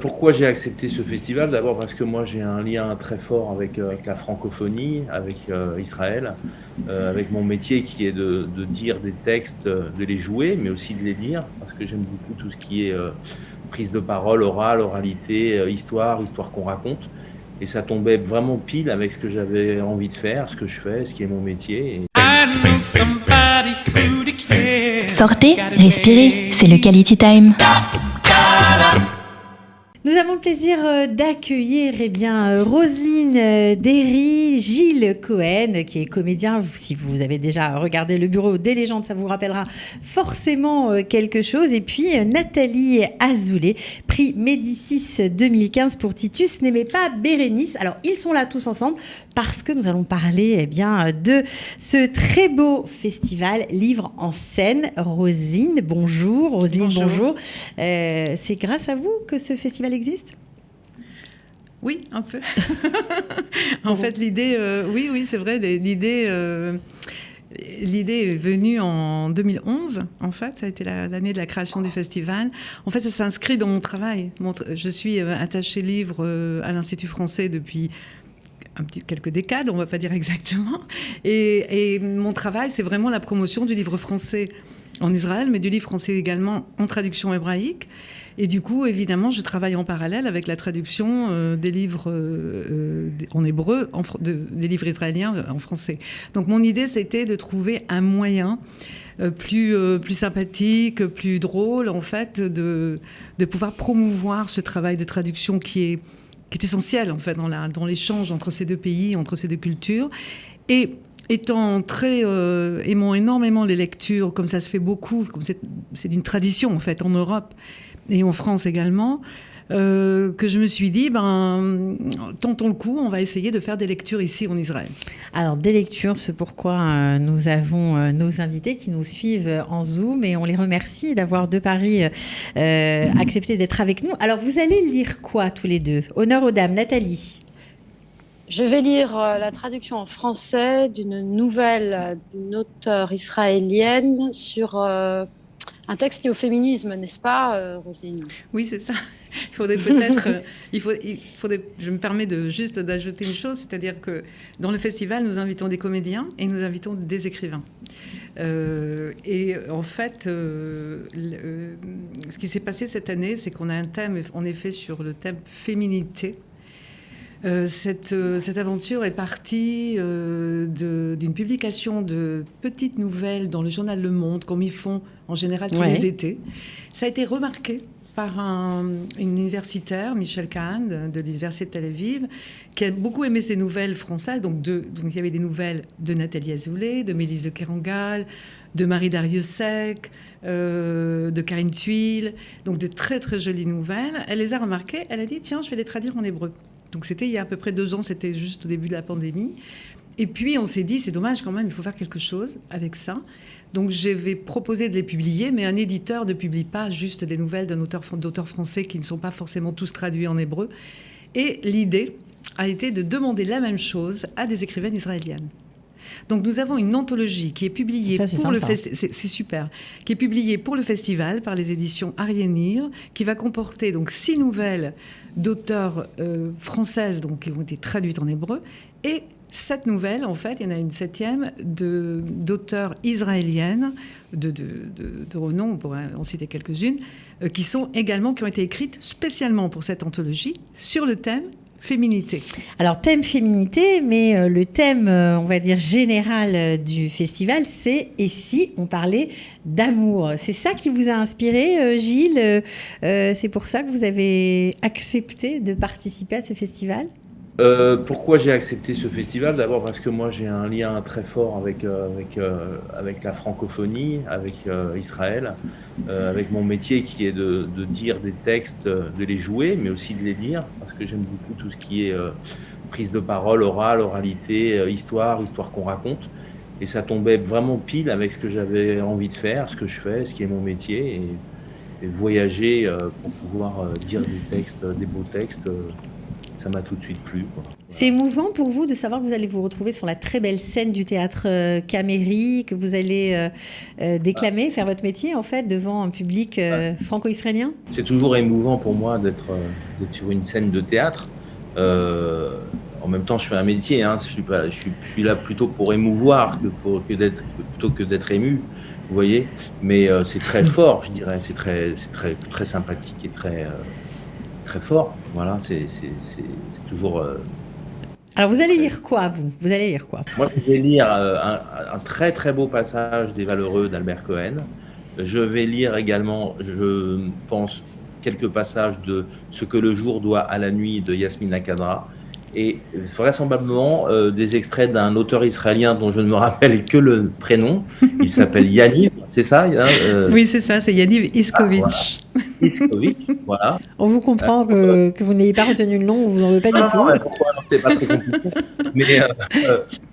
Pourquoi j'ai accepté ce festival? D'abord parce que moi j'ai un lien très fort avec la francophonie, avec Israël, avec mon métier qui est de dire des textes, de les jouer, mais aussi de les lire, parce que j'aime beaucoup tout ce qui est prise de parole, orale, oralité, histoire qu'on raconte. Et ça tombait vraiment pile avec ce que j'avais envie de faire, ce que je fais, ce qui est mon métier. Sortez, respirez, c'est le Quality Time. Nous avons le plaisir d'accueillir Roselyne Derry, Gilles Cohen, qui est comédien. Si vous avez déjà regardé Le Bureau des légendes, ça vous rappellera forcément quelque chose. Et puis Nathalie Azoulay, prix Médicis 2015 pour Titus n'aimait pas Bérénice. Alors, ils sont là tous ensemble parce que nous allons parler de ce très beau festival Livre en scène. Roselyne, bonjour. Roselyne, bonjour. C'est grâce à vous que ce festival existe ? Oui, un peu. En fait, l'idée, oui, c'est vrai, l'idée est venue en 2011, en fait. Ça a été l'année de la création du festival. En fait, ça s'inscrit dans mon travail. Je suis attachée livre à l'Institut français depuis quelques décades, on ne va pas dire exactement. Et mon travail, c'est vraiment la promotion du livre français en Israël, mais du livre français également en traduction hébraïque. Et du coup, évidemment, je travaille en parallèle avec la traduction des livres en hébreu, des livres israéliens en français. Donc mon idée, c'était de trouver un moyen plus sympathique, plus drôle, en fait, de pouvoir promouvoir ce travail de traduction qui est essentiel, en fait, dans l'échange entre ces deux pays, entre ces deux cultures. Et aimant énormément les lectures, comme ça se fait beaucoup, comme c'est d'une tradition, en fait, en Europe et en France également, que je me suis dit, tentons le coup, on va essayer de faire des lectures ici en Israël. Alors, des lectures, c'est pourquoi nous avons nos invités qui nous suivent en Zoom et on les remercie d'avoir de Paris accepté d'être avec nous. Alors, vous allez lire quoi tous les deux ? Honneur aux dames. Nathalie. Je vais lire la traduction en français d'une nouvelle d'une auteure israélienne sur un texte lié au féminisme, n'est-ce pas, Roselyne ? Oui, c'est ça. Il faudrait peut-être... je me permets juste d'ajouter une chose, c'est-à-dire que dans le festival, nous invitons des comédiens et nous invitons des écrivains. Et en fait, ce qui s'est passé cette année, c'est qu'on a un thème, en effet, sur le thème féminité. Cette aventure est partie d'une publication de petites nouvelles dans le journal Le Monde, comme ils font en général tous les étés. Ça a été remarqué par un universitaire, Michel Kahn, de l'Université de Tel Aviv, qui a beaucoup aimé ces nouvelles françaises. Donc il y avait des nouvelles de Nathalie Azoulay, de Mélisse de Kerangal, de Marie Dariussec, de Karine Thuil, donc de très très jolies nouvelles. Elle les a remarquées, elle a dit « Tiens, je vais les traduire en hébreu ». Donc c'était il y a à peu près 2 ans, c'était juste au début de la pandémie. Et puis on s'est dit, c'est dommage quand même, il faut faire quelque chose avec ça. Donc j'ai proposé de les publier, mais un éditeur ne publie pas juste des nouvelles d'auteurs français qui ne sont pas forcément tous traduits en hébreu. Et l'idée a été de demander la même chose à des écrivaines israéliennes. Donc nous avons une anthologie qui est publiée pour le festival, c'est super, qui est publiée pour le festival par les éditions Ariénir, qui va comporter donc 6 nouvelles d'auteurs françaises donc qui ont été traduites en hébreu et 7 nouvelles, en fait, il y en a une 7e d'auteurs israéliennes de renom, on pourrait en citer quelques-unes, qui ont été écrites spécialement pour cette anthologie sur le thème féminité. Alors, thème féminité, mais le thème, on va dire, général du festival, c'est « Et si on parlait d'amour ?» C'est ça qui vous a inspiré, Gilles ? C'est pour ça que vous avez accepté de participer à ce festival ? Pourquoi j'ai accepté ce festival? D'abord parce que moi j'ai un lien très fort avec la francophonie, avec Israël, avec mon métier qui est de dire des textes, de les jouer, mais aussi de les lire, parce que j'aime beaucoup tout ce qui est prise de parole, orale, oralité, histoire qu'on raconte. Et ça tombait vraiment pile avec ce que j'avais envie de faire, ce que je fais, ce qui est mon métier, et voyager pour pouvoir dire des textes, des beaux textes. ça m'a tout de suite plu, quoi. C'est émouvant pour vous de savoir que vous allez vous retrouver sur la très belle scène du théâtre Caméry, que vous allez déclamer, faire votre métier en fait devant un public franco-israélien. C'est toujours émouvant pour moi d'être sur une scène de théâtre. En même temps, je fais un métier. Hein. Je suis là plutôt pour émouvoir plutôt que d'être ému. Vous voyez, mais c'est très fort, je dirais. C'est très sympathique et très fort. Voilà, c'est toujours. Alors, vous allez lire quoi, vous ? Vous allez lire quoi ? Moi, je vais lire un très très beau passage des Valeureux d'Albert Cohen. Je vais lire également, je pense, quelques passages de Ce que le jour doit à la nuit de Yasmina Khadra. Et vraisemblablement des extraits d'un auteur israélien dont je ne me rappelle que le prénom. Il s'appelle Yaniv, c'est ça Oui, c'est ça, c'est Yaniv Iskovic. Voilà. Iskovic, voilà. On vous comprend que vous n'ayez pas retenu le nom, on vous en veut pas du tout. Non, pourquoi, c'est pas très compliqué. Mais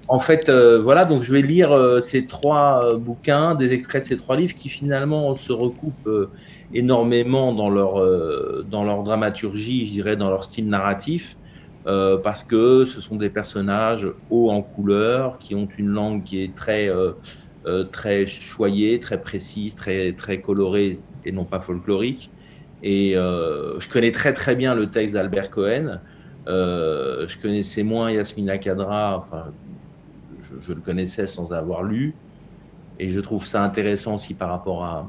en fait, voilà, donc je vais lire ces 3 bouquins, des extraits de ces 3 livres qui finalement se recoupent énormément dans leur dramaturgie, je dirais, dans leur style narratif. Parce que ce sont des personnages hauts en couleur, qui ont une langue qui est très choyée, très précise, très colorée et non pas folklorique. Et je connais très très bien le texte d'Albert Cohen. Je connaissais moins Yasmina Khadra, enfin, je le connaissais sans avoir lu. Et je trouve ça intéressant aussi par rapport à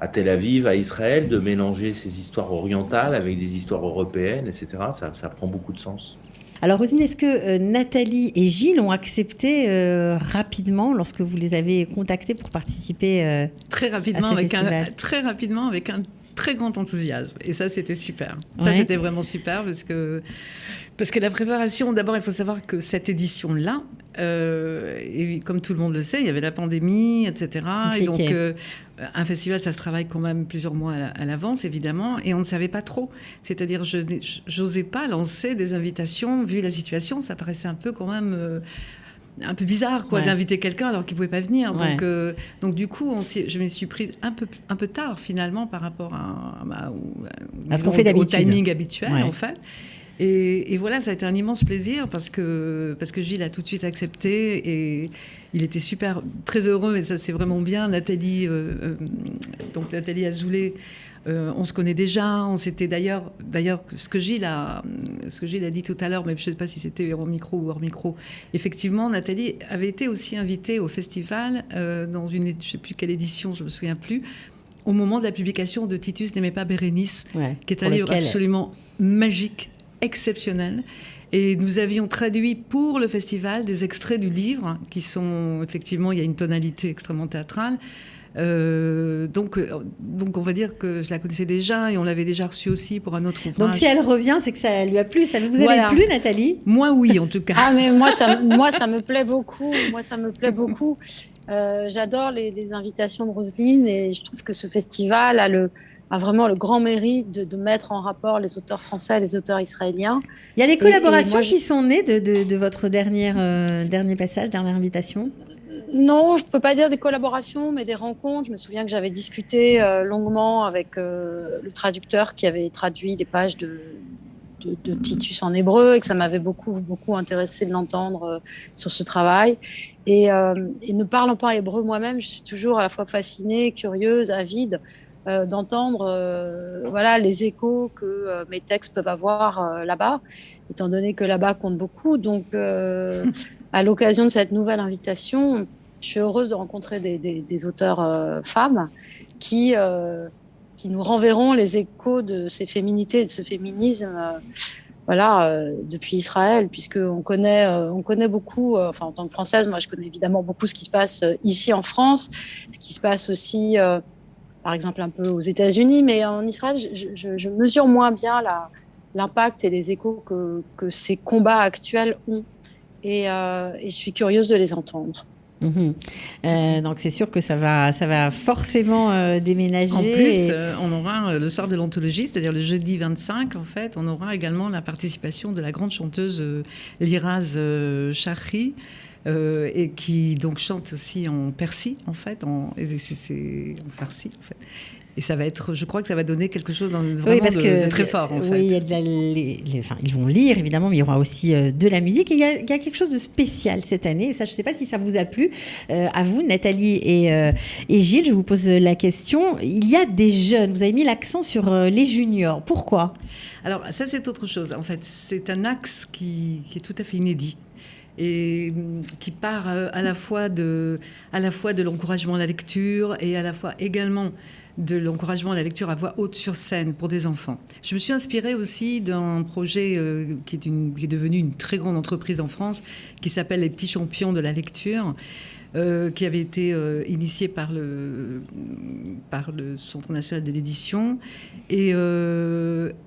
Tel Aviv, à Israël, de mélanger ces histoires orientales avec des histoires européennes, etc. Ça prend beaucoup de sens. Alors Roselyne, est-ce que Nathalie et Gilles ont accepté rapidement lorsque vous les avez contactés pour participer très rapidement, à ce festival ? Très rapidement, avec un très grand enthousiasme. Et ça, c'était super. Ça, c'était vraiment super parce que la préparation, d'abord, il faut savoir que cette édition-là, et comme tout le monde le sait, il y avait la pandémie, etc. Compliqué. Et donc, un festival, ça se travaille quand même plusieurs mois à l'avance, évidemment, et on ne savait pas trop. C'est-à-dire, je n'osais pas lancer des invitations, vu la situation, ça paraissait un peu quand même... un peu bizarre d'inviter quelqu'un alors qu'il ne pouvait pas venir. Donc du coup, je me suis prise un peu tard finalement par rapport à ce qu'on fait d'habitude. Au timing habituel en fait. Et voilà, ça a été un immense plaisir parce que Gilles a tout de suite accepté et il était très heureux et ça c'est vraiment bien. Nathalie Azoulay, on se connaît déjà. On s'était d'ailleurs ce que Gilles a dit tout à l'heure, mais je ne sais pas si c'était en micro ou hors micro. Effectivement, Nathalie avait été aussi invitée au festival dans je ne sais plus quelle édition, je me souviens plus, au moment de la publication de Titus n'aimait pas Bérénice, qui est un livre absolument magique, exceptionnel. Et nous avions traduit pour le festival des extraits du livre qui sont effectivement, il y a une tonalité extrêmement théâtrale. Donc on va dire que je la connaissais déjà et on l'avait déjà reçue aussi pour un autre ouvrage. Donc si elle revient, c'est que ça lui a plu. Ça vous avez plu, Nathalie ? Moi, oui, en tout cas. Ah, mais moi, ça me plaît beaucoup. J'adore les invitations de Roselyne et je trouve que ce festival a vraiment le grand mérite de mettre en rapport les auteurs français et les auteurs israéliens. Il y a des collaborations qui sont nées de votre dernier passage, dernière invitation ? Non, je ne peux pas dire des collaborations, mais des rencontres. Je me souviens que j'avais discuté longuement avec le traducteur qui avait traduit des pages de Titus en hébreu et que ça m'avait beaucoup, beaucoup intéressé de l'entendre sur ce travail. Et ne parlant pas hébreu moi-même, je suis toujours à la fois fascinée, curieuse, avide d'entendre les échos que mes textes peuvent avoir là-bas, étant donné que là-bas compte beaucoup. Donc, à l'occasion de cette nouvelle invitation, je suis heureuse de rencontrer des auteurs femmes qui nous renverront les échos de ces féminités et de ce féminisme depuis Israël, puisqu'on connaît beaucoup, en tant que Française, moi je connais évidemment beaucoup ce qui se passe ici en France, ce qui se passe aussi, par exemple, un peu aux États-Unis, mais en Israël, je mesure moins bien l'impact et les échos que ces combats actuels ont. Et je suis curieuse de les entendre. Donc c'est sûr que ça va forcément déménager. En plus, on aura le soir de l'anthologie, c'est-à-dire le jeudi 25, en fait, on aura également la participation de la grande chanteuse Liraz Shahri, et qui donc chante aussi en persi, en fait, en farsi, en fait. Et ça va être, je crois que ça va donner quelque chose Oui, vraiment parce que de très fort, en fait. Oui, il y a enfin, ils vont lire, évidemment, mais il y aura aussi de la musique. Et il y a quelque chose de spécial cette année. Et ça, je ne sais pas si ça vous a plu. À vous, Nathalie et Gilles, je vous pose la question. Il y a des jeunes. Vous avez mis l'accent sur les juniors. Pourquoi ? Alors, ça, c'est autre chose. En fait, c'est un axe qui est tout à fait inédit et qui part à la fois de l'encouragement à la lecture et à la fois également de l'encouragement à la lecture à voix haute sur scène pour des enfants. Je me suis inspirée aussi d'un projet qui est devenu une très grande entreprise en France, qui s'appelle Les Petits Champions de la lecture, qui avait été initié par le Centre national de l'édition. Et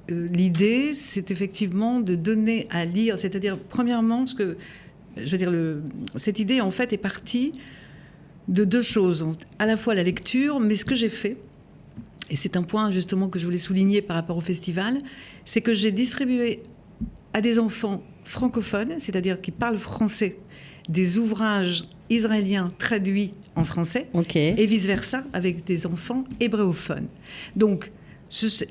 l'idée, c'est effectivement de donner à lire, c'est-à-dire, premièrement, cette idée, en fait, est partie de deux choses. À la fois la lecture, mais ce que j'ai fait, et c'est un point justement que je voulais souligner par rapport au festival, c'est que j'ai distribué à des enfants francophones, c'est-à-dire qui parlent français, des ouvrages israéliens traduits en français, et vice-versa avec des enfants hébréophones. Donc,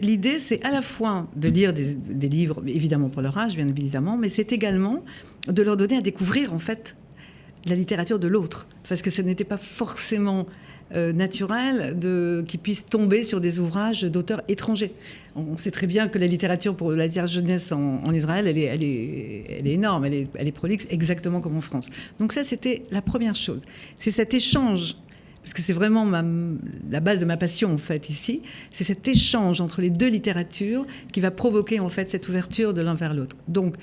l'idée, c'est à la fois de lire des livres, évidemment pour leur âge, bien évidemment, mais c'est également de leur donner à découvrir, en fait, la littérature de l'autre. Parce que ce n'était pas forcément naturel qu'ils puissent tomber sur des ouvrages d'auteurs étrangers. On sait très bien que la littérature pour la jeunesse en Israël, elle est énorme, elle est prolixe, exactement comme en France. Donc ça, c'était la première chose. C'est cet échange, parce que c'est vraiment la base de ma passion, en fait, ici. C'est cet échange entre les deux littératures qui va provoquer, en fait, cette ouverture de l'un vers l'autre. Donc,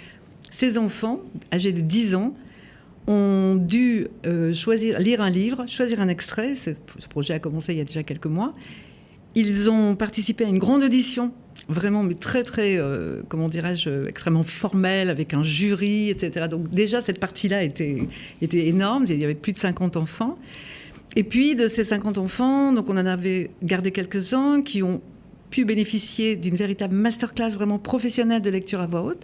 ces enfants, âgés de 10 ans, ont dû lire un livre, choisir un extrait. Ce projet a commencé il y a déjà quelques mois. Ils ont participé à une grande audition, vraiment, mais très, très, comment dirais-je, extrêmement formelle, avec un jury, etc. Donc déjà, cette partie-là était énorme. Il y avait plus de 50 enfants. Et puis, de ces 50 enfants, donc on en avait gardé quelques-uns qui ont pu bénéficier d'une véritable masterclass vraiment professionnelle de lecture à voix haute.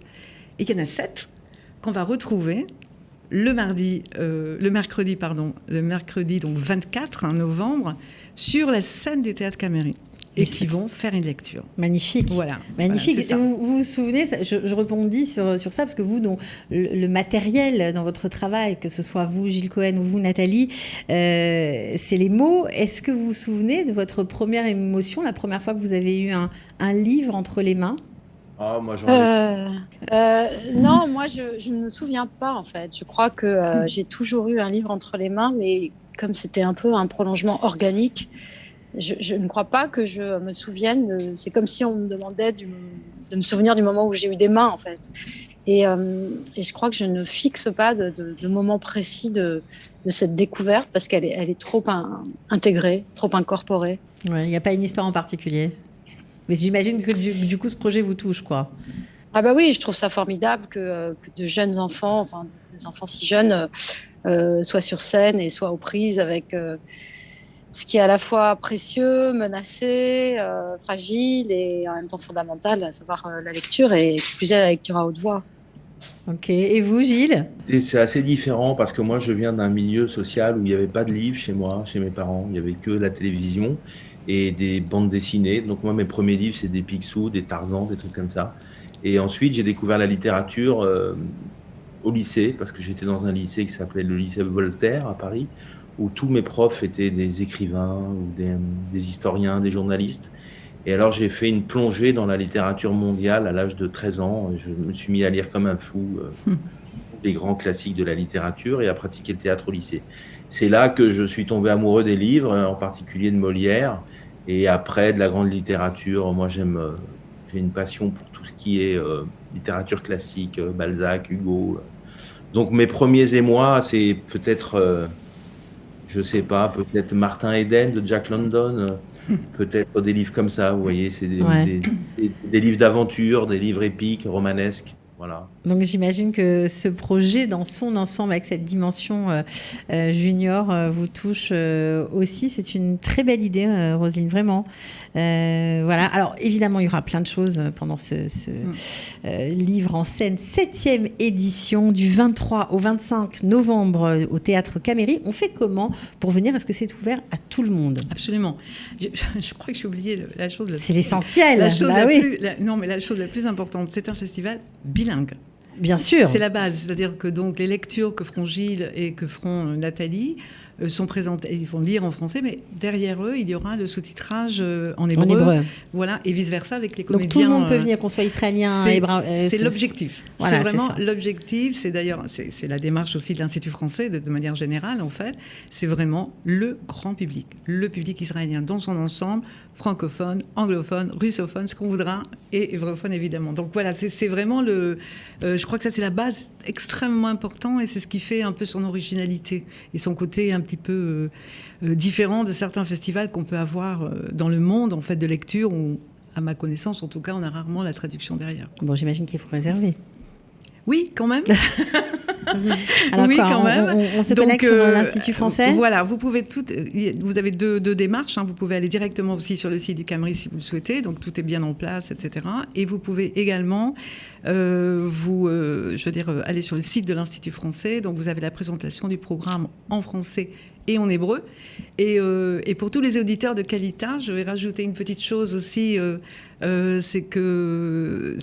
Et il y en a 7 qu'on va retrouver le mercredi donc 24 novembre, sur la scène du Théâtre Cameri, et qui vont faire une lecture. Magnifique. Voilà. Magnifique. Voilà, vous vous souvenez, je rebondis sur ça, parce que vous, le matériel dans votre travail, que ce soit vous, Gilles Cohen, ou vous, Nathalie, c'est les mots. Est-ce que vous vous souvenez de votre première émotion, la première fois que vous avez eu un livre entre les mains ? Ah, moi, non, moi, je ne me souviens pas, en fait. Je crois que j'ai toujours eu un livre entre les mains, mais comme c'était un peu un prolongement organique, je ne crois pas que je me souvienne. C'est comme si on me demandait de me souvenir du moment où j'ai eu des mains, en fait. Et je crois que je ne fixe pas de moment précis de cette découverte, parce qu'elle est trop intégrée, trop incorporée. Ouais, il n'y a pas une histoire en particulier. Mais j'imagine que du coup, ce projet vous touche, quoi. Ah bah oui, je trouve ça formidable que de jeunes enfants, enfin des enfants si jeunes, soient sur scène et soient aux prises avec ce qui est à la fois précieux, menacé, fragile et en même temps fondamental, à savoir la lecture, et qui plus est la lecture à haute voix. Ok. Et vous, Gilles ? Et c'est assez différent parce que moi, je viens d'un milieu social où il n'y avait pas de livres chez moi, chez mes parents. Il n'y avait que la télévision et des bandes dessinées. Donc moi, mes premiers livres, c'est des Picsou, des Tarzan, des trucs comme ça. Et ensuite, j'ai découvert la littérature au lycée, parce que j'étais dans un lycée qui s'appelait le lycée Voltaire à Paris, où tous mes profs étaient des écrivains, ou des historiens, des journalistes. Et alors, j'ai fait une plongée dans la littérature mondiale à l'âge de 13 ans. Je me suis mis à lire comme un fou les grands classiques de la littérature et à pratiquer le théâtre au lycée. C'est là que je suis tombé amoureux des livres, en particulier de Molière, et après de la grande littérature. Moi, j'ai une passion pour tout ce qui est littérature classique, Balzac, Hugo. Donc mes premiers émois, c'est peut-être, je sais pas, peut-être Martin Eden de Jack London, peut-être des livres comme ça, vous voyez, c'est des livres d'aventure, des livres épiques, romanesques. Voilà. Donc j'imagine que ce projet dans son ensemble avec cette dimension junior vous touche aussi. C'est une très belle idée, Roselyne, vraiment. Voilà. Alors évidemment, il y aura plein de choses pendant ce livre en scène, 7e édition du 23 au 25 novembre au Théâtre Caméry. On fait comment pour venir? Est-ce que c'est ouvert à tout le monde? Absolument. Je crois que j'ai oublié la chose. C'est l'essentiel. La chose oui. la chose la plus importante, c'est un festival bilingue. Bien sûr. C'est la base, c'est-à-dire que donc les lectures que feront Gilles et que feront Nathalie sont présentées, ils vont lire en français, mais derrière eux, il y aura le sous-titrage en hébreu. Voilà, et vice-versa avec les comédiens. Donc tout le monde peut venir, qu'on soit israélien, hébreu. C'est l'objectif. Voilà, c'est vraiment l'objectif. C'est d'ailleurs, c'est la démarche aussi de l'Institut français de manière générale, en fait. C'est vraiment le grand public, le public israélien dans son ensemble, francophone, anglophone, russophone, ce qu'on voudra, et hébreuphone évidemment. Donc voilà, c'est vraiment je crois que ça c'est la base extrêmement important, et c'est ce qui fait un peu son originalité et son côté un petit peu différent de certains festivals qu'on peut avoir dans le monde en fait de lecture, où, à ma connaissance en tout cas, on a rarement la traduction derrière. Bon, j'imagine qu'il faut réserver. Oui, quand même. Alors oui, quoi, quand même. On se connecte sur l'Institut français. Voilà, vous avez deux démarches. Vous pouvez aller directement aussi sur le site du Caméry si vous le souhaitez. Donc tout est bien en place, etc. Et vous pouvez également aller sur le site de l'Institut français. Donc vous avez la présentation du programme en français et en hébreu. Et pour tous les auditeurs de Qualita, je vais rajouter une petite chose aussi, c'est qu'ils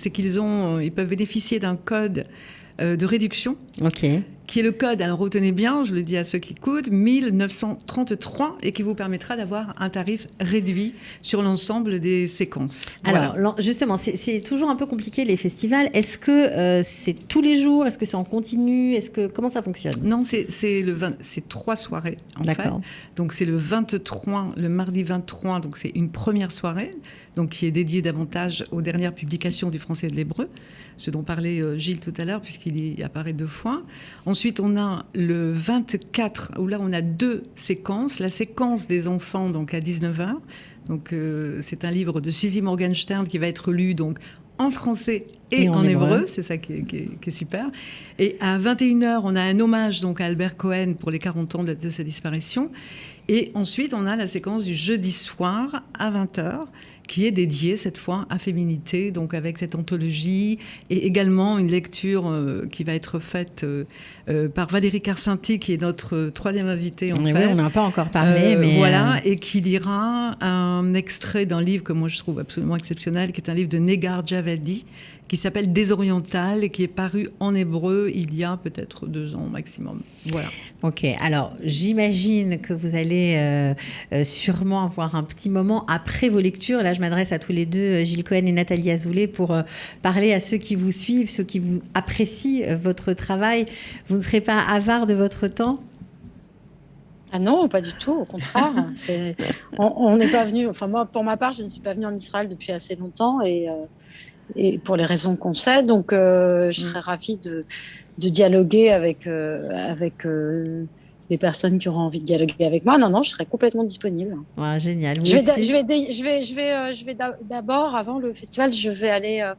peuvent bénéficier d'un code de réduction, qui est le code, alors retenez bien, je le dis à ceux qui écoutent, 1933, et qui vous permettra d'avoir un tarif réduit sur l'ensemble des séquences. Alors, justement, c'est toujours un peu compliqué les festivals. Est-ce que c'est tous les jours? Est-ce que c'est en continu? Comment ça fonctionne? Non, c'est 3 soirées, en fait. Donc, c'est le mardi 23, donc c'est une première soirée, donc qui est dédiée davantage aux dernières publications du français et de l'hébreu, ce dont parlait Gilles tout à l'heure, puisqu'il y apparaît 2 fois. Ensuite, on a le 24, où là, on a 2 séquences. La séquence des enfants, donc à 19h. Donc, c'est un livre de Suzy Morgenstern qui va être lu donc, en français et en hébreu. C'est ça qui est super. Et à 21h, on a un hommage donc, à Albert Cohen pour les 40 ans de sa disparition. Et ensuite, on a la séquence du jeudi soir à 20h, qui est dédiée cette fois à Féminité, donc avec cette anthologie, et également une lecture qui va être faite par Valérie Carcinti, qui est notre 3e invitée en fait. Oui, on n'en a pas encore parlé, mais voilà, et qui lira un extrait d'un livre que moi je trouve absolument exceptionnel, qui est un livre de Negar Javadi, qui s'appelle Désoriental et qui est paru en hébreu il y a peut-être 2 ans maximum. Voilà. Ok, alors j'imagine que vous allez sûrement avoir un petit moment après vos lectures. Là, je m'adresse à tous les deux, Gilles Cohen et Nathalie Azoulay, pour parler à ceux qui vous suivent, ceux qui vous apprécient votre travail. Vous ne serez pas avare de votre temps ? Ah non, pas du tout, au contraire. On n'est pas venu, enfin moi, pour ma part, je ne suis pas venue en Israël depuis assez longtemps et pour les raisons qu'on sait, donc je serais ravie de dialoguer avec les personnes qui auront envie de dialoguer avec moi. Non, je serai complètement disponible. Ouais, génial. Je vais d'abord, avant le festival, je vais aller à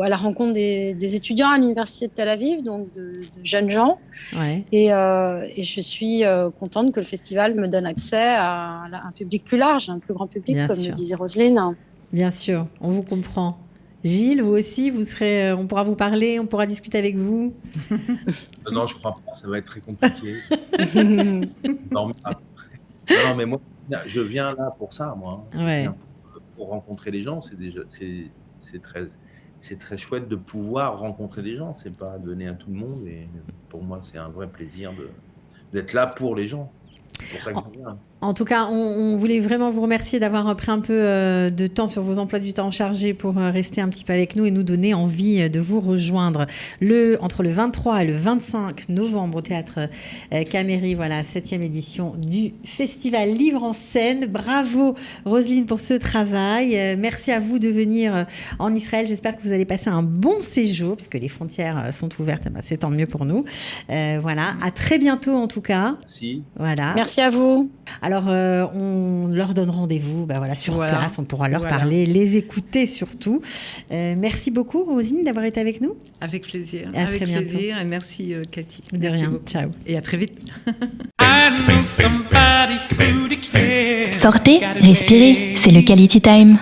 la rencontre des étudiants à l'université de Tel Aviv, donc de jeunes gens. Ouais. Et je suis contente que le festival me donne accès à un public plus large, un plus grand public, Bien comme sûr. le disait Roselyne. Bien sûr, on vous comprend. Gilles, vous aussi, on pourra vous parler, on pourra discuter avec vous. Non, je crois pas, ça va être très compliqué. Non, mais moi, je viens là pour ça, moi. Je viens pour rencontrer les gens, c'est très chouette de pouvoir rencontrer des gens. C'est pas donné à tout le monde, et pour moi, c'est un vrai plaisir d'être là pour les gens. C'est pour ça que je viens. En tout cas, on voulait vraiment vous remercier d'avoir pris un peu de temps sur vos emplois du temps chargés pour rester un petit peu avec nous et nous donner envie de vous rejoindre entre le 23 et le 25 novembre au Théâtre Caméry. Voilà, 7e édition du Festival Livre en scène. Bravo Roselyne pour ce travail. Merci à vous de venir en Israël. J'espère que vous allez passer un bon séjour puisque les frontières sont ouvertes. C'est tant mieux pour nous. Voilà, à très bientôt en tout cas. Merci. Voilà. Merci à vous. Alors, Alors, on leur donne rendez-vous sur place. On pourra leur Voilà. parler, les écouter surtout. Merci beaucoup, Roselyne, d'avoir été avec nous. Avec plaisir. Et à Avec très bientôt. plaisir. Et merci, Cathy. De Merci rien. beaucoup. Ciao. Et à très vite. Sortez, respirez, c'est le Quality Time.